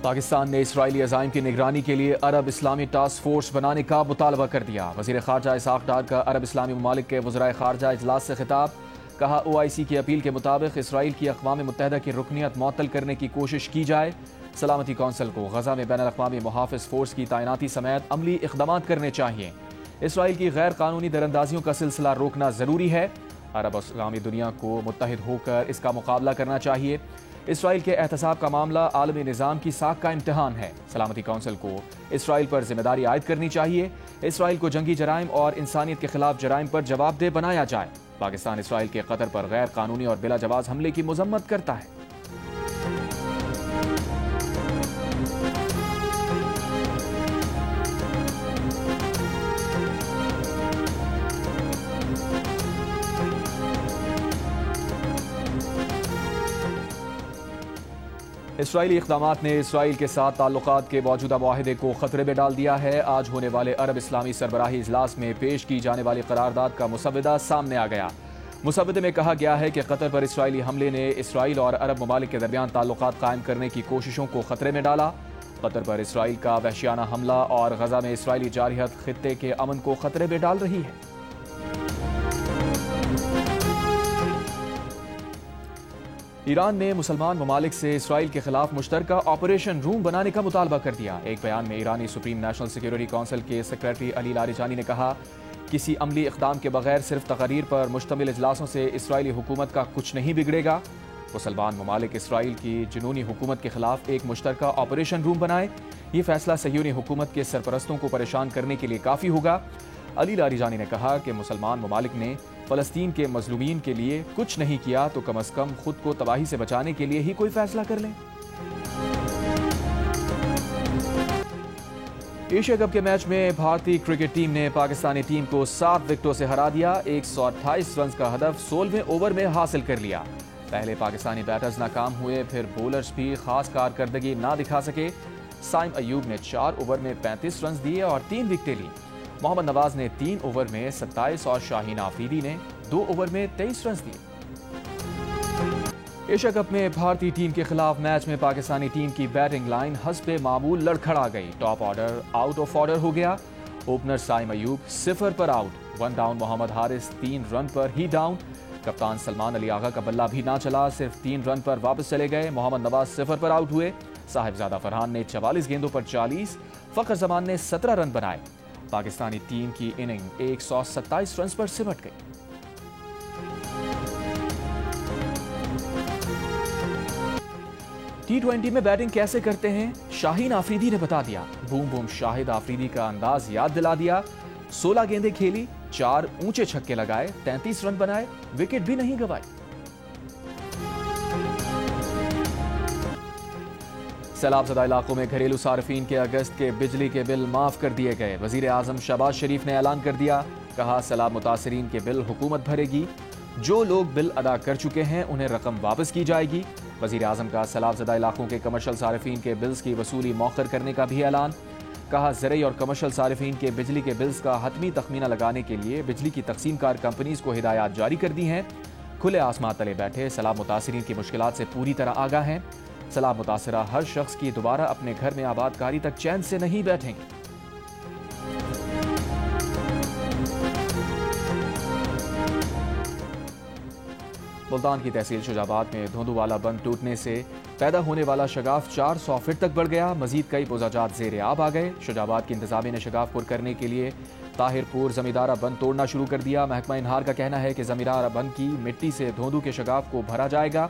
پاکستان نے اسرائیلی عزائم کی نگرانی کے لیے عرب اسلامی ٹاسک فورس بنانے کا مطالبہ کر دیا۔ وزیر خارجہ اسحاق ڈار کا عرب اسلامی ممالک کے وزرائے خارجہ اجلاس سے خطاب۔ کہا OIC کی اپیل کے مطابق اسرائیل کی اقوام متحدہ کی رکنیت معطل کرنے کی کوشش کی جائے۔ سلامتی کونسل کو غزہ میں بین الاقوامی محافظ فورس کی تعیناتی سمیت عملی اقدامات کرنے چاہیے۔ اسرائیل کی غیر قانونی دراندازیوں کا سلسلہ روکنا ضروری ہے۔ عرب اسلامی دنیا کو متحد ہو کر اس کا مقابلہ کرنا چاہیے۔ اسرائیل کے احتساب کا معاملہ عالمی نظام کی ساکھ کا امتحان ہے۔ سلامتی کونسل کو اسرائیل پر ذمہ داری عائد کرنی چاہیے۔ اسرائیل کو جنگی جرائم اور انسانیت کے خلاف جرائم پر جواب دہ بنایا جائے۔ پاکستان اسرائیل کے قطر پر غیر قانونی اور بلا جواز حملے کی مذمت کرتا ہے۔ اسرائیلی اقدامات نے اسرائیل کے ساتھ تعلقات کے موجودہ معاہدے کو خطرے میں ڈال دیا ہے۔ آج ہونے والے عرب اسلامی سربراہی اجلاس میں پیش کی جانے والی قرارداد کا مسودہ سامنے آ گیا۔ مسودے میں کہا گیا ہے کہ قطر پر اسرائیلی حملے نے اسرائیل اور عرب ممالک کے درمیان تعلقات قائم کرنے کی کوششوں کو خطرے میں ڈالا۔ قطر پر اسرائیل کا وحشیانہ حملہ اور غزہ میں اسرائیلی جارحیت خطے کے امن کو خطرے میں ڈال رہی ہے۔ ایران نے مسلمان ممالک سے اسرائیل کے خلاف مشترکہ آپریشن روم بنانے کا مطالبہ کر دیا۔ ایک بیان میں ایرانی سپریم نیشنل سیکیورٹی کونسل کے سیکریٹری علی لاریجانی نے کہا، کسی عملی اقدام کے بغیر صرف تقاریر پر مشتمل اجلاسوں سے اسرائیلی حکومت کا کچھ نہیں بگڑے گا۔ مسلمان ممالک اسرائیل کی جنونی حکومت کے خلاف ایک مشترکہ آپریشن روم بنائے۔ یہ فیصلہ صہیونی حکومت کے سرپرستوں کو پریشان کرنے کے لیے کافی ہوگا۔ علی لاریجانی نے کہا کہ مسلمان ممالک نے فلسطین کے مظلومین کے لیے کچھ نہیں کیا تو کم از کم خود کو تباہی سے بچانے کے لیے ہی کوئی فیصلہ کر لیں۔ ایشیا کپ کے میچ میں بھارتی کرکٹ ٹیم نے پاکستانی ٹیم کو 7 وکٹوں سے ہرا دیا۔ 128 رنز کا ہدف 16ویں اوور میں حاصل کر لیا۔ پہلے پاکستانی بیٹرز ناکام ہوئے، پھر بولرز بھی خاص کارکردگی نہ دکھا سکے۔ سائم ایوب نے 4 اوور میں 35 رنز دیے اور 3 وکٹیں لی۔ محمد نواز نے 3 اوور میں 27 اور شاہین آفریدی نے 2 اوور میں 23 رنز دیے۔ ایشیا کپ میں بھارتی ٹیم کے خلاف میچ میں پاکستانی ٹیم کی بیٹنگ لائن حسب معمول لڑکھڑا گئی۔ Top order out of order ہو گیا۔ اوپنر سائم ایوب 0 پر out, 1 down Muhammad Haris 3 run پر ہی ڈاؤن۔ کپتان سلمان علی آغا کا بلہ بھی نہ چلا، صرف 3 رن پر واپس چلے گئے۔ محمد نواز 0 پر آؤٹ ہوئے۔ صاحبزادہ فرحان نے 44 گیندوں پر 40، فخر زمان نے 17 رن بنائے۔ پاکستانی ٹیم کی اننگ 127 رنز پر سمٹ گئی۔ T20 میں بیٹنگ کیسے کرتے ہیں شاہین آفریدی نے بتا دیا۔ بوم بوم شاہد آفریدی کا انداز یاد دلا دیا۔ 16 گیندیں کھیلی، 4 اونچے چھکے لگائے، 33 رن بنائے، وکٹ بھی نہیں گنوائی۔ سیلاب زدہ علاقوں میں گھریلو صارفین کے اگست کے بجلی کے بل معاف کر دیے گئے۔ وزیر اعظم شہباز شریف نے اعلان کر دیا، کہا سیلاب متاثرین کے بل حکومت بھرے گی، جو لوگ بل ادا کر چکے ہیں انہیں رقم واپس کی جائے گی۔ وزیر اعظم کا سیلاب زدہ علاقوں کے کمرشل صارفین کے بلز کی وصولی مؤخر کرنے کا بھی اعلان۔ کہا زرعی اور کمرشل صارفین کے بجلی کے بلز کا حتمی تخمینہ لگانے کے لیے بجلی کی تقسیم کار کمپنیز کو ہدایات جاری کر دی ہیں۔ کھلے آسمان تلے بیٹھے سیلاب متاثرین کی مشکلات سے پوری طرح آگاہ ہیں۔ سیلاب متاثرہ ہر شخص کی دوبارہ اپنے گھر میں آباد کاری تک چین سے نہیں بیٹھیں گے۔ ملتان کی تحصیل شجاباد میں دھوندو والا بند ٹوٹنے سے پیدا ہونے والا شگاف 400 فٹ تک بڑھ گیا۔ مزید کئی پوزاجات زیر آب آ گئے۔ شجاباد کی انتظامیہ نے شگاف پر کرنے کے لیے طاہر پور زمیندارہ بند توڑنا شروع کر دیا۔ محکمہ انہار کا کہنا ہے کہ زمیندارہ بند کی مٹی سے دھوندو کے شگاف کو بھرا جائے گا۔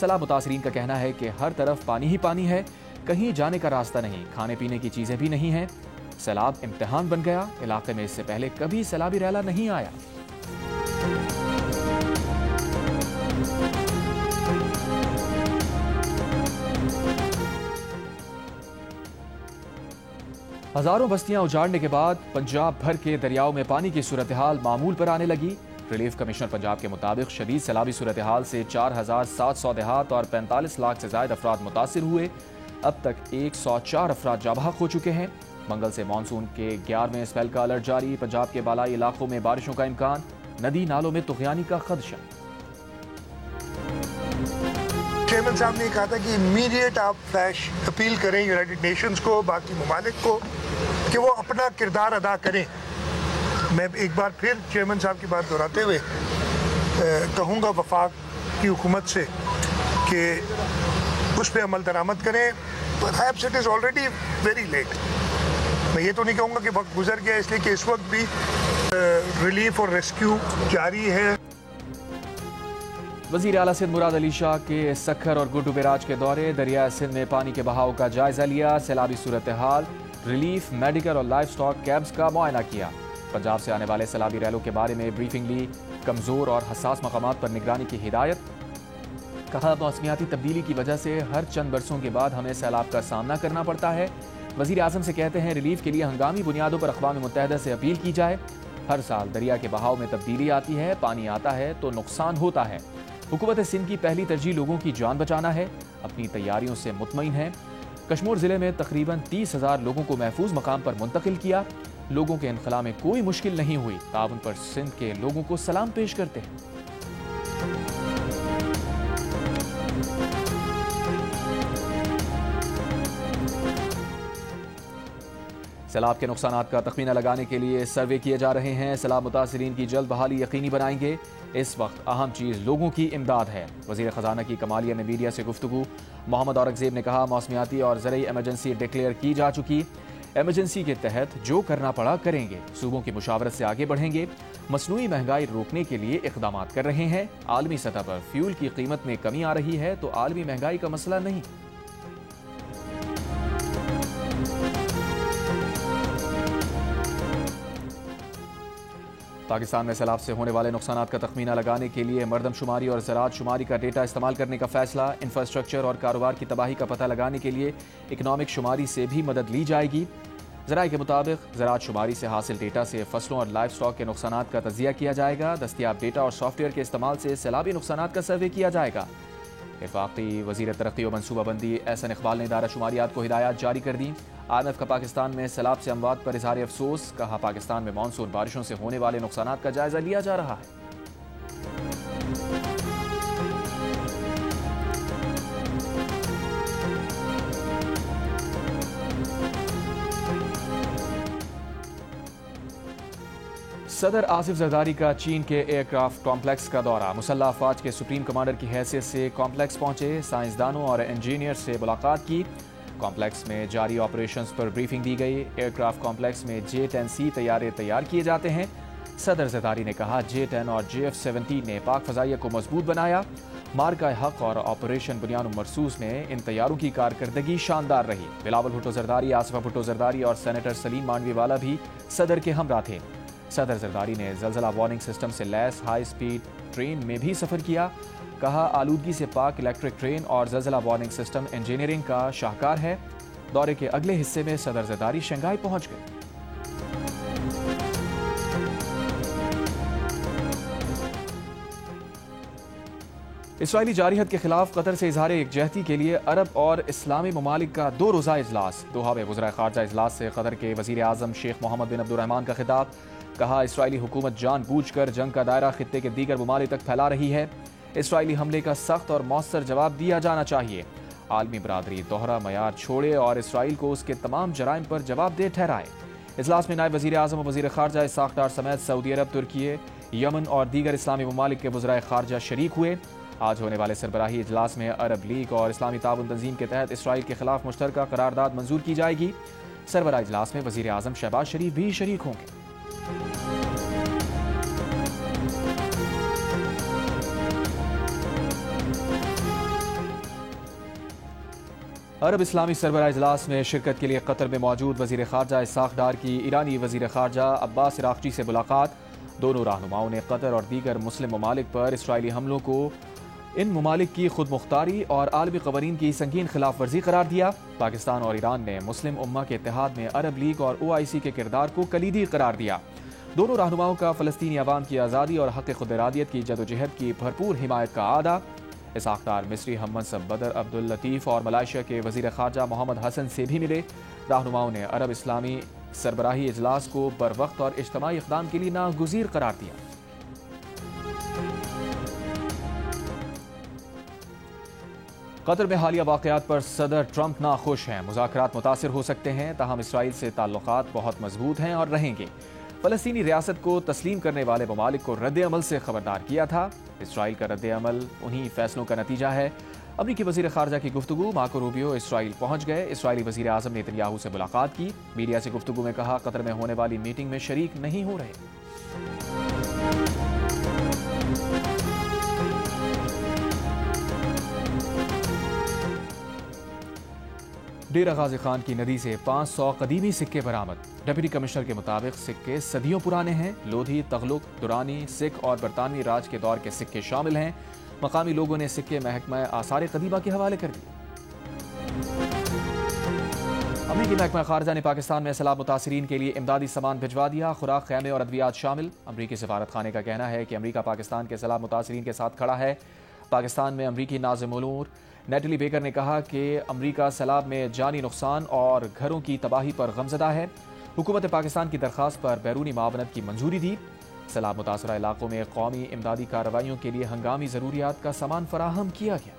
سیلاب متاثرین کا کہنا ہے کہ ہر طرف پانی ہی پانی ہے، کہیں جانے کا راستہ نہیں، کھانے پینے کی چیزیں بھی نہیں ہیں۔ سیلاب امتحان بن گیا۔ علاقے میں اس سے پہلے کبھی سیلابی ریلا نہیں آیا۔ ہزاروں بستیاں اجاڑنے کے بعد پنجاب بھر کے دریاؤں میں پانی کی صورتحال معمول پر آنے لگی۔ ریلیف کمشنر پنجاب کے مطابق شدید سیلابی صورتحال سے 4700 دیہات اور 45 لاکھ سے زائد افراد متاثر ہوئے۔ اب تک 104 افراد جاں بحق ہو چکے ہیں۔ منگل سے مانسون کے 11ویں اسپیل کا الرٹ جاری۔ پنجاب کے بالائی علاقوں میں بارشوں کا امکان، ندی نالوں میں طغیانی کا خدشہ۔ چیئرمین صاحب نے کہا تھا کہ امیڈیٹ آپ فلیش اپیل کریں یونائٹڈ نیشنز کو، باقی ممالک کو، کہ وہ اپنا کردار ادا کریں۔ میں ایک بار پھر چیئرمین صاحب کی بات دہراتے ہوئے کہوں گا وفاق کی حکومت سے کہ اس پہ عمل درآمد کریں۔ Perhaps it is already very late۔ میں یہ تو نہیں کہوں گا کہ وقت گزر گیا، اس لیے کہ اس وقت بھی ریلیف اور ریسکیو جاری ہے۔ وزیر اعلیٰ سندھ مراد علی شاہ کے سکھر اور گڈو بیراج کے دورے، دریائے سندھ میں پانی کے بہاؤ کا جائزہ لیا، سیلابی صورتحال، ریلیف، میڈیکل اور لائف سٹاک کیمپس کا معائنہ کیا۔ پنجاب سے آنے والے سیلابی ریلوں کے بارے میں بریفنگ لی، کمزور اور حساس مقامات پر نگرانی کی ہدایت۔ کہا موسمیاتی تبدیلی کی وجہ سے ہر چند برسوں کے بعد ہمیں سیلاب کا سامنا کرنا پڑتا ہے۔ وزیر اعظم سے کہتے ہیں ریلیف کے لیے ہنگامی بنیادوں پر اقوام متحدہ سے اپیل کی جائے۔ ہر سال دریا کے بہاؤ میں تبدیلی آتی ہے، پانی آتا ہے تو نقصان ہوتا ہے۔ حکومت سندھ کی پہلی ترجیح لوگوں کی جان بچانا ہے، اپنی تیاریوں سے مطمئن ہے۔ کشمور ضلع میں تقریباً 30,000 لوگوں کو محفوظ مقام پر منتقل کیا۔ لوگوں کے انخلاء میں کوئی مشکل نہیں ہوئی، تعاون پر سندھ کے لوگوں کو سلام پیش کرتے ہیں۔ سیلاب کے نقصانات کا تخمینہ لگانے کے لیے سروے کیے جا رہے ہیں، سیلاب متاثرین کی جلد بحالی یقینی بنائیں گے۔ اس وقت اہم چیز لوگوں کی امداد ہے۔ وزیر خزانہ کی کمالیہ میں میڈیا سے گفتگو، محمد اورنگزیب نے کہا موسمیاتی اور زرعی ایمرجنسی ڈکلیئر کی جا چکی، ایمرجنسی کے تحت جو کرنا پڑا کریں گے، صوبوں کی مشاورت سے آگے بڑھیں گے، مصنوعی مہنگائی روکنے کے لیے اقدامات کر رہے ہیں۔ عالمی سطح پر فیول کی قیمت میں کمی آ رہی ہے تو عالمی مہنگائی کا مسئلہ نہیں۔ پاکستان میں سیلاب سے ہونے والے نقصانات کا تخمینہ لگانے کے لیے مردم شماری اور زراعت شماری کا ڈیٹا استعمال کرنے کا فیصلہ، انفراسٹرکچر اور کاروبار کی تباہی کا پتہ لگانے کے لیے اکنامک شماری سے بھی مدد لی جائے گی۔ ذرائع کے مطابق زراعت شماری سے حاصل ڈیٹا سے فصلوں اور لائف سٹاک کے نقصانات کا تجزیہ کیا جائے گا۔ دستیاب ڈیٹا اور سافٹ ویئر کے استعمال سے سیلابی نقصانات کا سروے کیا جائے گا۔ وفاقی وزیر ترقی و منصوبہ بندی احسن اقبال نے دائرہ شماریات کو ہدایات جاری کر دیں۔ IMF کا پاکستان میں سیلاب سے اموات پر اظہار افسوس، کہا پاکستان میں مانسون بارشوں سے ہونے والے نقصانات کا جائزہ لیا جا رہا ہے۔ صدر آصف زرداری کا چین کے ایئر کرافٹ کمپلیکس کا دورہ، مسلح افواج کے سپریم کمانڈر کی حیثیت سے کمپلیکس پہنچے، سائنسدانوں اور انجینئر سے ملاقات کی۔ کمپلیکس میں جاری آپریشنز پر بریفنگ دی گئی۔ ایئر کرافٹ کمپلیکس میں J-10C طیارے تیار کیے جاتے ہیں۔ صدر زرداری نے کہا J-10 اور JF-17 نے پاک فضائیہ کو مضبوط بنایا۔ مارکہ حق اور آپریشن بنیان مرصوص میں ان طیاروں کی کارکردگی شاندار رہی۔ بلاول بھٹو زرداری، آصفہ بھٹو زرداری اور سینیٹر سلیم مانوی والا بھی صدر کے ہمراہ تھے۔ صدر زرداری نے زلزلہ وارننگ سسٹم سے لیس ہائی سپیڈ ٹرین میں بھی سفر کیا، کہا آلودگی سے پاک الیکٹرک ٹرین اور زلزلہ وارننگ سسٹم انجینئرنگ کا شاہکار ہے۔ دورے کے اگلے حصے میں صدر زرداری شنگھائی پہنچ گئے۔ اسرائیلی جارحیت کے خلاف قطر سے اظہار یکجہتی کے لیے عرب اور اسلامی ممالک کا 2 روزہ اجلاس، دوحہ میں وزرائے خارجہ اجلاس سے قطر کے وزیر اعظم شیخ محمد بن عبد الرحمان کا خطاب، کہا اسرائیلی حکومت جان بوجھ کر جنگ کا دائرہ خطے کے دیگر ممالک تک پھیلا رہی ہے، اسرائیلی حملے کا سخت اور مؤثر جواب دیا جانا چاہیے، عالمی برادری دوہرا معیار چھوڑے اور اسرائیل کو اس کے تمام جرائم پر جواب دہ ٹھہرائے۔ اجلاس میں نائب وزیر اعظم اور وزیر خارجہ اسحاق ڈار سمیت سعودی عرب، ترکی، یمن اور دیگر اسلامی ممالک کے وزرائے خارجہ شریک ہوئے۔ آج ہونے والے سربراہی اجلاس میں عرب لیگ اور اسلامی تعاون تنظیم کے تحت اسرائیل کے خلاف مشترکہ قرارداد منظور کی جائے گی۔ سربراہ اجلاس میں وزیر اعظم شہباز شریف بھی شریک ہوں گے۔ عرب اسلامی سربراہ اجلاس میں شرکت کے لیے قطر میں موجود وزیر خارجہ اسحاق ڈار کی ایرانی وزیر خارجہ عباس عراقچی سے ملاقات، دونوں رہنماؤں نے قطر اور دیگر مسلم ممالک پر اسرائیلی حملوں کو ان ممالک کی خود مختاری اور عالمی قوانین کی سنگین خلاف ورزی قرار دیا۔ پاکستان اور ایران نے مسلم امہ کے اتحاد میں عرب لیگ اور OIC کے کردار کو کلیدی قرار دیا۔ دونوں رہنماؤں کا فلسطینی عوام کی آزادی اور حق خود ارادیت کی جدوجہد کی بھرپور حمایت کا اعادہ۔ اسحاق ڈار مصری ہم منصب بدر عبداللطیف اور ملائیشیا کے وزیر خارجہ محمد حسن سے بھی ملے۔ رہنماؤں نے عرب اسلامی سربراہی اجلاس کو بروقت اور اجتماعی اقدام کے لیے ناگزیر قرار دیا۔ قطر میں حالیہ واقعات پر صدر ٹرمپ ناخوش ہیں۔ مذاکرات متاثر ہو سکتے ہیں، تاہم اسرائیل سے تعلقات بہت مضبوط ہیں اور رہیں گے۔ فلسطینی ریاست کو تسلیم کرنے والے ممالک کو رد عمل سے خبردار کیا تھا۔ اسرائیل کا رد عمل انہی فیصلوں کا نتیجہ ہے۔ امریکی وزیر خارجہ کی گفتگو، مارکو روبیو اسرائیل پہنچ گئے۔ اسرائیلی وزیر اعظم نے نیتنیاہو سے ملاقات کی۔ میڈیا سے گفتگو میں کہا قطر میں ہونے والی میٹنگ میں شریک نہیں ہو رہے۔ ڈیرہ غازی خان کی ندی سے 500 قدیمی سکے برآمد۔ ڈپٹی کمشنر کے مطابق سکے صدیوں پرانے ہیں۔ لودھی، تغلق، دورانی، سکھ اور برطانوی راج کے دور کے سکے شامل ہیں۔ مقامی لوگوں نے سکے محکمہ آثار قدیمہ کے حوالے کر دیے۔ امریکی محکمہ خارجہ نے پاکستان میں سیلاب متاثرین کے لیے امدادی سامان بھجوا دیا، خوراک، خیمے اور ادویات شامل۔ امریکی سفارت خانے کا کہنا ہے کہ امریکہ پاکستان کے سیلاب متاثرین کے ساتھ کھڑا ہے۔ پاکستان میں امریکی ناظم امور نیٹلی بیکر نے کہا کہ امریکہ سیلاب میں جانی نقصان اور گھروں کی تباہی پر غمزدہ ہے۔ حکومت پاکستان کی درخواست پر بیرونی معاونت کی منظوری دی۔ سیلاب متاثرہ علاقوں میں قومی امدادی کارروائیوں کے لیے ہنگامی ضروریات کا سامان فراہم کیا گیا۔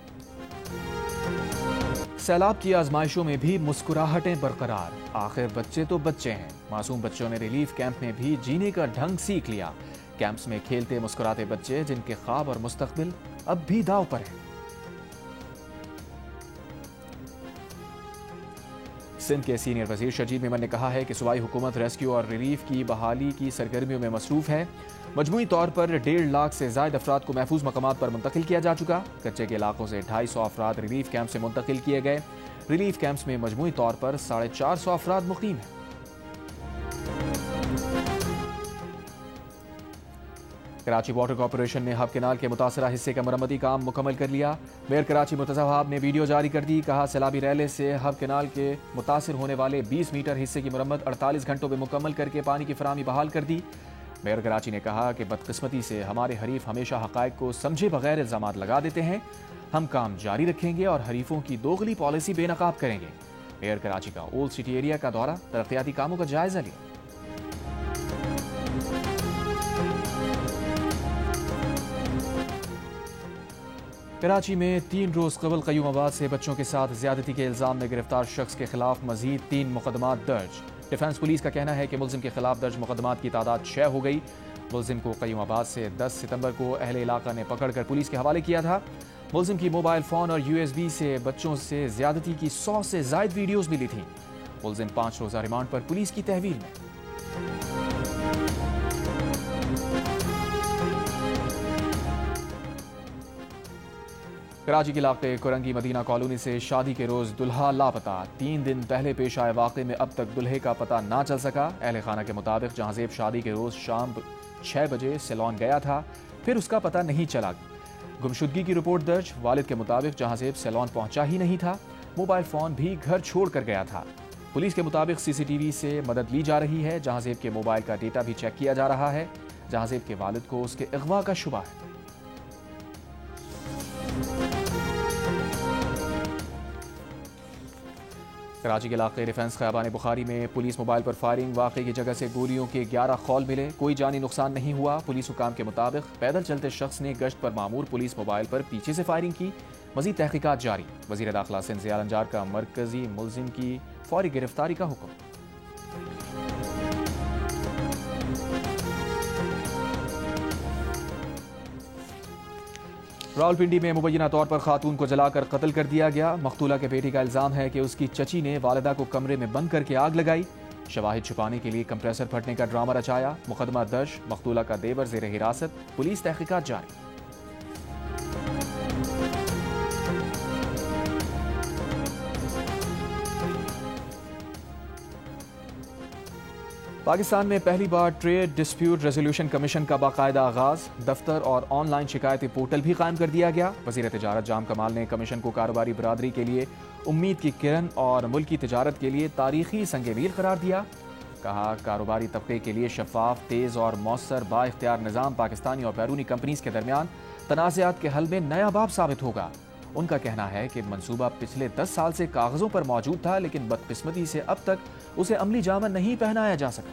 سیلاب کی آزمائشوں میں بھی مسکراہٹیں برقرار، آخر بچے تو بچے ہیں۔ معصوم بچوں نے ریلیف کیمپ میں بھی جینے کا ڈھنگ سیکھ لیا۔ کیمپس میں کھیلتے مسکراتے بچے جن کے خواب اور مستقبل اب بھی داؤ پر ہیں۔ سندھ کے سینئر وزیر شرجیل میمن نے کہا ہے کہ صوبائی حکومت ریسکیو اور ریلیف کی بحالی کی سرگرمیوں میں مصروف ہے۔ مجموعی طور پر 1.5 لاکھ سے زائد افراد کو محفوظ مقامات پر منتقل کیا جا چکا۔ کچے کے علاقوں سے 250 افراد ریلیف کیمپ سے منتقل کیے گئے۔ ریلیف کیمپس میں مجموعی طور پر 450 افراد مقیم ہیں۔ کراچی واٹر کارپوریشن نے ہب کینال کے متاثرہ حصے کا مرمتی کام مکمل کر لیا۔ میئر کراچی مرتضی وہاب نے ویڈیو جاری کر دی، کہا سیلابی ریلے سے ہب کینال کے متاثر ہونے والے 20 میٹر حصے کی مرمت 48 گھنٹوں میں مکمل کر کے پانی کی فراہمی بحال کر دی۔ میئر کراچی نے کہا کہ بدقسمتی سے ہمارے حریف ہمیشہ حقائق کو سمجھے بغیر الزامات لگا دیتے ہیں۔ ہم کام جاری رکھیں گے اور حریفوں کی دوغلی پالیسی بے نقاب کریں گے۔ میئر کراچی کا اولڈ سٹی ایریا کا دورہ، ترقیاتی کاموں کا جائزہ لیا۔ کراچی میں 3 روز قبل قیوم آباد سے بچوں کے ساتھ زیادتی کے الزام میں گرفتار شخص کے خلاف مزید 3 مقدمات درج۔ ڈیفنس پولیس کا کہنا ہے کہ ملزم کے خلاف درج مقدمات کی تعداد 6 ہو گئی۔ ملزم کو قیوم آباد سے 10 ستمبر کو اہل علاقہ نے پکڑ کر پولیس کے حوالے کیا تھا۔ ملزم کی موبائل فون اور USB سے بچوں سے زیادتی کی 100 سے زائد ویڈیوز ملی تھیں۔ ملزم 5 روزہ ریمانڈ پر پولیس کی تحویل میں۔ کراچی کے علاقے کرنگی مدینہ کالونی سے شادی کے روز دلہا لاپتہ۔ 3 دن پہلے پیش آئے واقعے میں اب تک دلہے کا پتہ نہ چل سکا۔ اہل خانہ کے مطابق جہانزیب شادی کے روز شام 6 بجے سیلون گیا تھا، پھر اس کا پتہ نہیں چلا۔ گمشدگی کی رپورٹ درج۔ والد کے مطابق جہانزیب سیلون پہنچا ہی نہیں تھا، موبائل فون بھی گھر چھوڑ کر گیا تھا۔ پولیس کے مطابق CCTV سے مدد لی جا رہی ہے۔ جہانزیب کے موبائل کا ڈیٹا بھی چیک کیا جا رہا ہے۔ جہانزیب کے والد کو اس کے اغوا کا شبہ ہے۔ کراچی کے علاقے ڈیفنس خیابان بخاری میں پولیس موبائل پر فائرنگ، واقعے کی جگہ سے گولیوں کے 11 خول ملے، کوئی جانی نقصان نہیں ہوا۔ پولیس حکام کے مطابق پیدل چلتے شخص نے گشت پر مامور پولیس موبائل پر پیچھے سے فائرنگ کی۔ مزید تحقیقات جاری۔ وزیر داخلہ سندھ ضیاء النجار کا مرکزی ملزم کی فوری گرفتاری کا حکم۔ راولپنڈی میں مبینہ طور پر خاتون کو جلا کر قتل کر دیا گیا۔ مقتولہ کے بیٹی کا الزام ہے کہ اس کی چچی نے والدہ کو کمرے میں بند کر کے آگ لگائی، شواہد چھپانے کے لیے کمپریسر پھٹنے کا ڈرامہ رچایا۔ مقدمہ درج، مقتولہ کا دیور زیر حراست، پولیس تحقیقات جاری۔ پاکستان میں پہلی بار ٹریڈ ڈسپیوٹ ریزولوشن کمیشن کا باقاعدہ آغاز، دفتر اور آن لائن شکایتی پورٹل بھی قائم کر دیا گیا۔ وزیر تجارت جام کمال نے کمیشن کو کاروباری برادری کے لیے امید کی کرن اور ملکی تجارت کے لیے تاریخی سنگ میل قرار دیا۔ کہا کاروباری طبقے کے لیے شفاف، تیز اور مؤثر با اختیار نظام پاکستانی اور بیرونی کمپنیز کے درمیان تنازعات کے حل میں نیا باب ثابت ہوگا۔ ان کا کہنا ہے کہ منصوبہ پچھلے 10 سال سے کاغذوں پر موجود تھا، لیکن بدقسمتی سے اب تک اسے عملی جامہ نہیں پہنایا جا سکا۔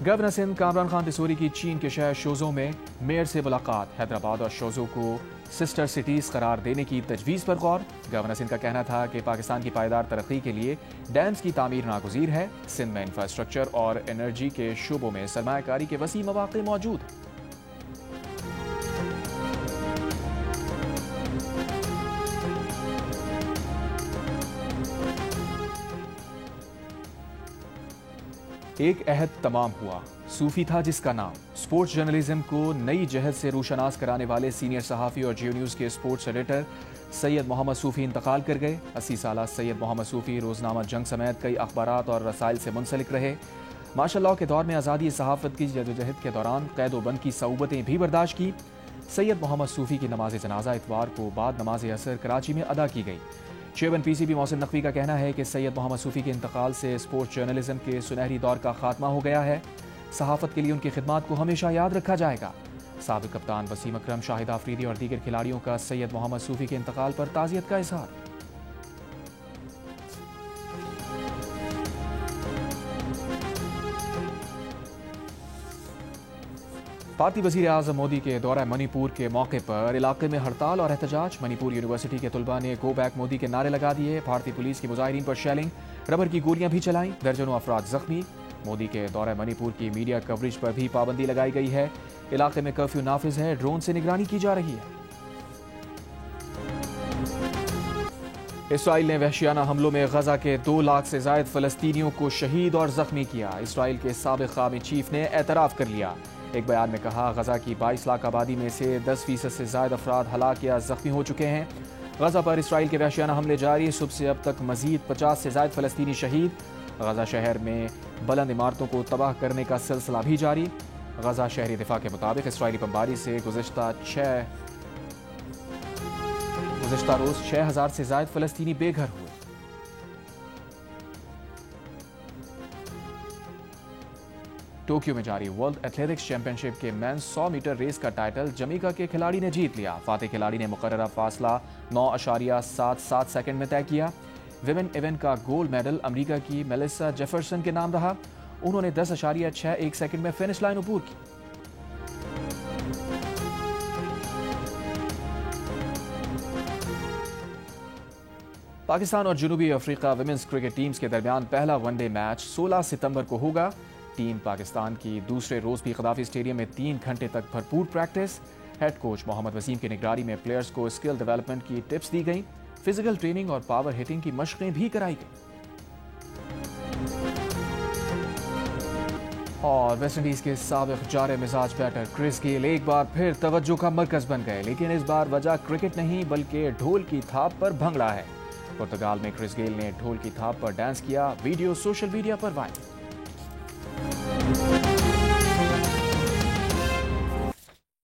گورنر سندھ کامران خان ٹسوری کی چین کے شہر شوزوں میں میئر سے ملاقات، حیدرآباد اور شوزوں کو سسٹر سٹیز قرار دینے کی تجویز پر غور۔ گورنر سندھ کا کہنا تھا کہ پاکستان کی پائیدار ترقی کے لیے ڈیمز کی تعمیر ناگزیر ہے۔ سندھ میں انفراسٹرکچر اور انرجی کے شعبوں میں سرمایہ کاری کے وسیع مواقع موجود ہیں۔ ایک عہد تمام ہوا، صوفی تھا جس کا نام۔ سپورٹس جرنلزم کو نئی جہت سے روشناس کرانے والے سینئر صحافی اور جیو نیوز کے سپورٹس ایڈیٹر سید محمد صوفی انتقال کر گئے۔ 80 سالہ سید محمد صوفی روزنامہ جنگ سمیت کئی اخبارات اور رسائل سے منسلک رہے۔ مارشل لاء کے دور میں آزادی صحافت کی جدوجہد کے دوران قید و بند کی صعوبتیں بھی برداشت کی۔ سید محمد صوفی کی نماز جنازہ اتوار کو بعد نماز عصر کراچی میں ادا کی گئی۔ Chairman P C B Mohsin Naqvi کا کہنا ہے کہ سید محمد صوفی کے انتقال سے اسپورٹس جرنلزم کے سنہری دور کا خاتمہ ہو گیا ہے۔ صحافت کے لیے ان کی خدمات کو ہمیشہ یاد رکھا جائے گا۔ سابق کپتان وسیم اکرم، شاہد آفریدی اور دیگر کھلاڑیوں کا سید محمد صوفی کے انتقال پر تعزیت کا اظہار۔ بھارتی وزیر اعظم مودی کے دورہ منی پور کے موقع پر علاقے میں ہڑتال اور احتجاج۔ منی پور یونیورسٹی کے طلباء نے گو بیک مودی کے نعرے لگا دیے۔ بھارتی پولیس کی مظاہرین پر شیلنگ، ربر کی گولیاں بھی چلائیں، درجنوں افراد زخمی۔ مودی کے دورہ منی پور کی میڈیا کوریج پر بھی پابندی لگائی گئی ہے۔ علاقے میں کرفیو نافذ ہے، ڈرون سے نگرانی کی جا رہی ہے۔ اسرائیل نے وحشیانہ حملوں میں غزہ کے 2 لاکھ سے زائد فلسطینیوں کو شہید اور زخمی کیا۔ اسرائیل کے سابق قومی چیف نے اعتراف کر لیا۔ ایک بیان میں کہا، غزہ کی 22 لاکھ آبادی میں سے 10% سے زائد افراد ہلاک یا زخمی ہو چکے ہیں۔ غزہ پر اسرائیل کے وحشیانہ حملے جاری، صبح سے اب تک مزید 50 سے زائد فلسطینی شہید۔ غزہ شہر میں بلند عمارتوں کو تباہ کرنے کا سلسلہ بھی جاری۔ غزہ شہری دفاع کے مطابق اسرائیلی بمباری سے گزشتہ روز 6000 سے زائد فلسطینی بے گھر ہوئے۔ ٹوکیو میں جاری ورلڈ ایتھلیٹکس چیمپئن شپ کے مینز 100 میٹر ریس کا ٹائٹل جمیکا کے کھلاڑی نے جیت لیا۔ فاتح کھلاڑی نے مقررہ فاصلہ 9.77 سیکنڈ میں طے کیا۔ ویمن ایونٹ کا گولڈ میڈل امریکہ کی میلیسا جیفرسن کے نام رہا۔ انہوں نے 10.61 سیکنڈ میں فنش لائن عبور کی۔ پاکستان اور جنوبی افریقہ ویمنز کرکٹ ٹیمز کے درمیان پہلا ون ڈے میچ 16 ستمبر کو ہوگا۔ ٹیم پاکستان کی دوسرے روز بھی قذافی اسٹیڈیم میں 3 گھنٹے تک بھرپور پریکٹس۔ ہیڈ کوچ محمد وسیم کی نگرانی میں پلیئرز کو اسکل ڈیولپمنٹ کی ٹپس دی گئیں۔ فزیکل ٹریننگ اور پاور ہٹنگ کی مشقیں بھی کرائی گئیں۔ اور ویسٹ انڈیز کے سابق جارح مزاج بیٹر کرس گیل ایک بار پھر توجہ کا مرکز بن گئے، لیکن اس بار وجہ کرکٹ نہیں بلکہ ڈھول کی تھاپ پر بھنگڑا ہے۔ پرتگال میں کرس گیل نے ڈھول کی تھاپ پر ڈانس کیا، ویڈیو سوشل میڈیا پر وائرل۔